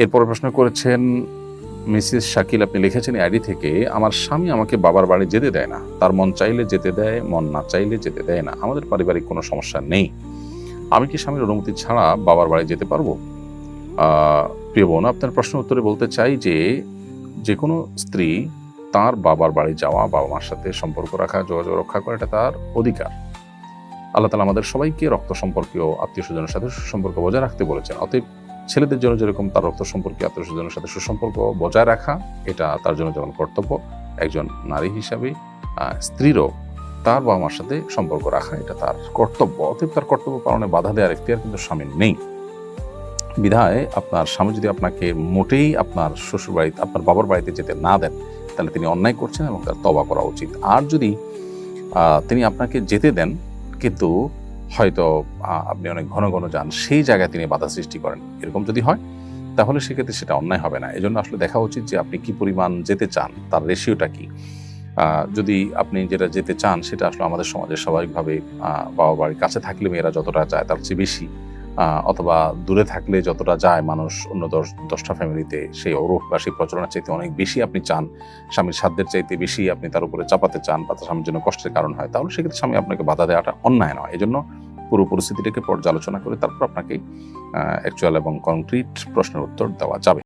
এরপরে প্রশ্ন করেছেন মিসেস শাকিল, আপনি লিখেছেন আইডি থেকে, আমার স্বামী আমাকে বাবার বাড়ি যেতে দেয় না, তার মন চাইলে যেতে দেয়, মন না চাইলে যেতে দেয় না, আমাদের পারিবারিক কোনো সমস্যা নেই, আমি কি স্বামীর অনুমতি ছাড়া বাবার বাড়ি যেতে পারবো? প্রিয় বোন, আপনার প্রশ্ন উত্তরে বলতে চাই যে যে কোনো স্ত্রী তার বাবার বাড়ি যাওয়া, বাবা মার সাথে সম্পর্ক রাখা, যোগাযোগ রক্ষা করা, এটা তার অধিকার। আল্লাহ তাআলা আমাদের সবাইকে রক্ত সম্পর্কীয় আত্মীয় স্বজনের সাথে সুসম্পর্ক বজায় রাখতে বলেছেন। অতএব ছেলেদের জন্য যেরকম তার রক্ত সম্পর্কীয় আত্মীয় স্বজনের সাথে সুসম্পর্ক বজায় রাখা, এটা তার জন্য যেমন কর্তব্য, একজন নারী হিসাবে স্ত্রীরও তার বাবা মার সাথে সম্পর্ক রাখা, এটা তার কর্তব্য। অতএব তার কর্তব্য পালনে বাধা দেওয়ার এখতিয়ার কিন্তু স্বামীর নেই। বিধায় আপনার স্বামী যদি আপনাকে মোটেই আপনার শ্বশুর বাড়িতে, আপনার বাবার বাড়িতে যেতে না দেন, তাহলে তিনি অন্যায় করছেন এবং তার তওবা করা উচিত। আর যদি তিনি আপনাকে যেতে দেন, কিন্তু হয়তো আপনি অনেক ঘন ঘন যান, সেই জায়গায় তিনি বাধা সৃষ্টি করেন, এরকম যদি হয়, তাহলে সেক্ষেত্রে সেটা অন্যায় হবে না। এজন্য আসলে দেখা উচিত যে আপনি কি পরিমাণ যেতে চান, তার রেশিওটা কি। যদি আপনি যেটা যেতে চান সেটা আসলে আমাদের সমাজে স্বাভাবিকভাবে বাবা বাড়ির কাছে থাকলে মেয়েরা যতটা যায় তার চেয়ে বেশি, অথবা দূরে থাকলে যতটা যায় মানুষ অন্য 10টা ফ্যামিলিতে, সেই ওরফ বা সেই প্রচলনের চাইতে অনেক বেশি আপনি চান, স্বামীর সাধ্যের চাইতে বেশি আপনি তার উপরে চাপাতে চান, বা তার স্বামীর জন্য কষ্টের কারণ হয়, তাহলে সেক্ষেত্রে স্বামী আপনাকে বাধা দেওয়াটা অন্যায় নয়। এজন্য পুরো পরিস্থিতিটাকে পর্যালোচনা করে তারপর আপনাকে অ্যাকচুয়াল এবং কংক্রিট প্রশ্নের উত্তর দেওয়া যাবে।